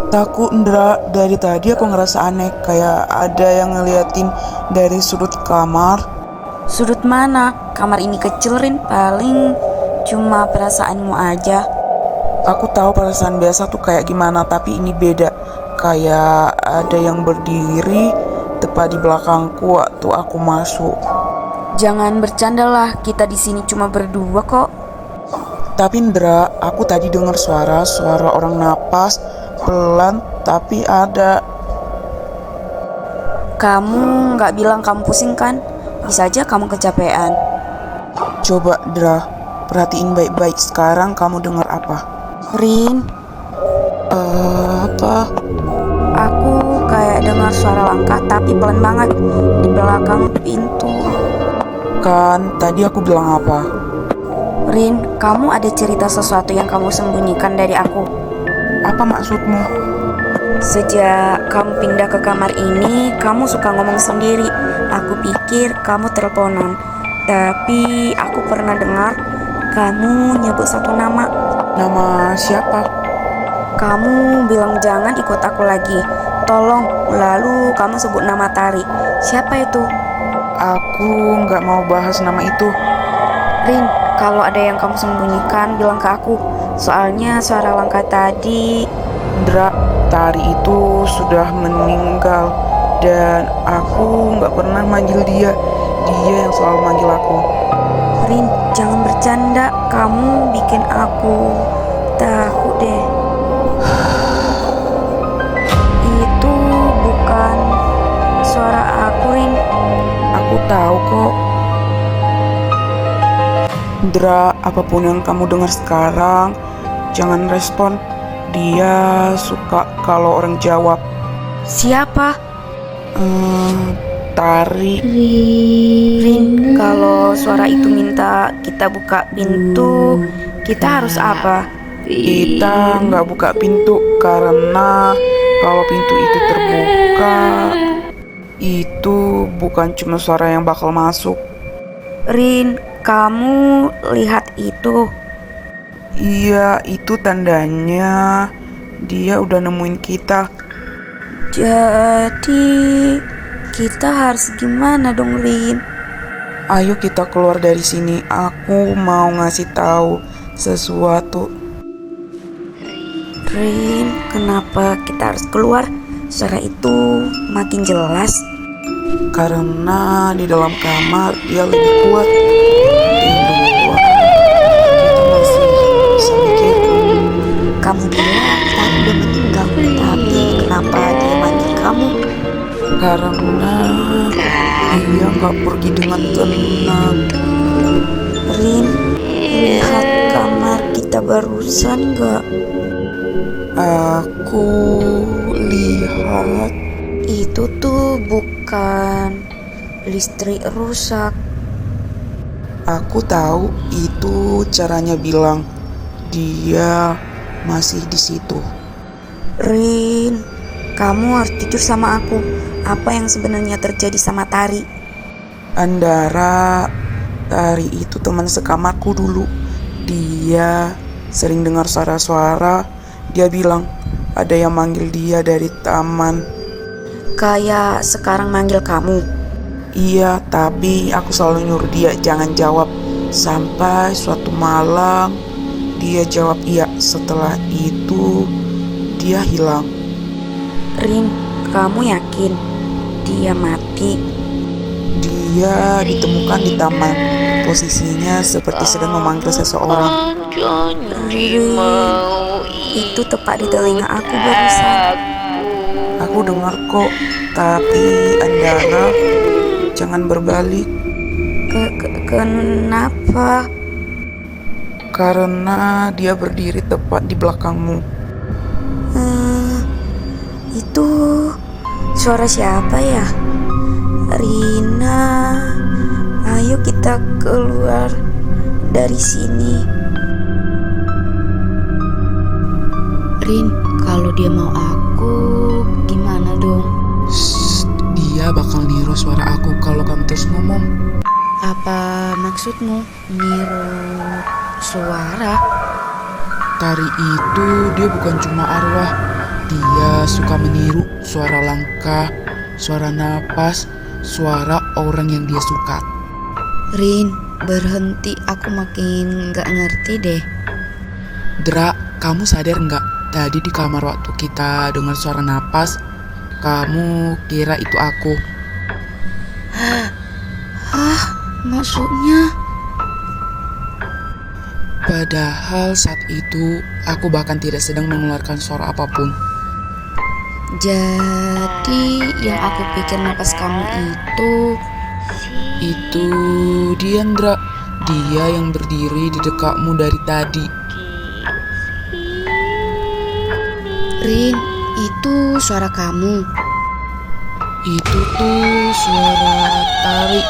Takut Ndra, dari tadi aku ngerasa aneh, kayak ada yang ngeliatin dari sudut kamar. Sudut mana? Kamar ini kecil, Rin. Paling cuma perasaanmu aja. Aku tahu perasaan biasa tuh kayak gimana, tapi ini beda. Kayak ada yang berdiri tepat di belakangku waktu aku masuk. Jangan bercandalah, kita di sini cuma berdua kok. Tapi Ndra, aku tadi dengar suara orang napas pelan, tapi ada. Kamu nggak bilang kamu pusing kan? Bisa aja kamu kecapean. Coba Ndra, perhatiin baik-baik. Sekarang kamu dengar apa? Rin, Apa? aku kayak dengar suara langkah tapi pelan banget di belakang pintu. Kan tadi aku bilang apa? Rin, kamu ada cerita sesuatu yang kamu sembunyikan dari aku. Apa maksudmu? Sejak kamu pindah ke kamar ini, kamu suka ngomong sendiri. Aku pikir kamu teleponan, tapi aku pernah dengar kamu nyebut satu nama. Nama siapa? Kamu bilang jangan ikut aku lagi, tolong. Lalu kamu sebut nama Tari. Siapa itu? Aku nggak mau bahas nama itu. Rin, kalau ada yang kamu sembunyikan, bilang ke aku. Soalnya suara langkah tadi. Ndra, Tari itu sudah meninggal dan aku nggak pernah manggil dia. Dia yang selalu manggil aku. Rin, jangan bercanda. Kamu bikin aku takut deh. Itu bukan suara aku, Rin. Aku tahu kok. Ndra, apapun yang kamu dengar sekarang, jangan respon. Dia suka kalau orang jawab. Siapa? Tari. Rin, kalau suara itu minta kita buka pintu, kita harus apa? Kita nggak buka pintu karena kalau pintu itu terbuka, itu bukan cuma suara yang bakal masuk. Rin, kamu lihat itu? Iya, itu tandanya dia udah nemuin kita. Jadi kita harus gimana dong, Rin? Ayo kita keluar dari sini. Aku mau ngasih tahu sesuatu. Rin, kenapa kita harus keluar? Suara itu makin jelas. Karena di dalam kamar dia lebih kuat. Di luar kita masih bisa mikir. Kamu bilang tadi udah meninggal, tapi kenapa dia manggil kamu? Karena dia nggak pergi dengan tenang. Rin, lihat kamar kita barusan gak? Aku lihat Itu tuh bukan listrik rusak. Aku tahu itu caranya bilang dia masih di situ. Rin, kamu harus jujur sama aku. Apa yang sebenarnya terjadi sama Tari? Andara, Tari itu teman sekamarku dulu. Dia sering dengar suara-suara. Dia bilang ada yang manggil dia dari taman. Kayak sekarang manggil kamu. Iya, tapi aku selalu nyuruh dia jangan jawab. Sampai suatu malam dia jawab iya. Setelah itu dia hilang. Rin, kamu yakin dia mati? Dia ditemukan di taman. Posisinya seperti sedang memanggil seseorang. Rin, itu tepat di telinga aku barusan. Aku dengar kok, tapi Andara jangan berbalik. Kenapa? Karena dia berdiri tepat di belakangmu. Itu suara siapa ya? Rina, ayo kita keluar dari sini. Rin, kalau dia mau aku, gimana dong? Dia bakal niru suara aku kalau kamu terus ngomong. Apa maksudmu niru suara? Tari itu dia bukan cuma arwah. Dia suka meniru suara langkah, suara napas, suara orang yang dia suka. Rin, berhenti, aku makin gak ngerti deh. Dra, kamu sadar nggak? Tadi di kamar waktu kita dengar suara napas, kamu kira itu aku. Hah, maksudnya? Padahal saat itu aku bahkan tidak sedang mengeluarkan suara apapun. Jadi yang aku pikir napas kamu Itu dia, Ndra. Dia yang berdiri di dekatmu dari tadi. Rin, itu suara kamu. Itu tuh suara Tari.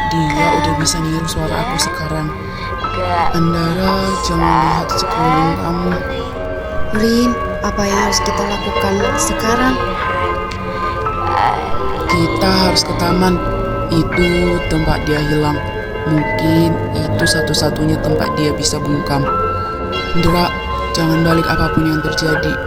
Dia udah bisa niru suara aku sekarang. Andara, jangan lihat sekeliling kamu. Rin, apa yang harus kita lakukan sekarang? Kita harus ke taman. Itu tempat dia hilang. Mungkin itu satu-satunya tempat dia bisa bungkam. Ndra, jangan balik apapun yang terjadi.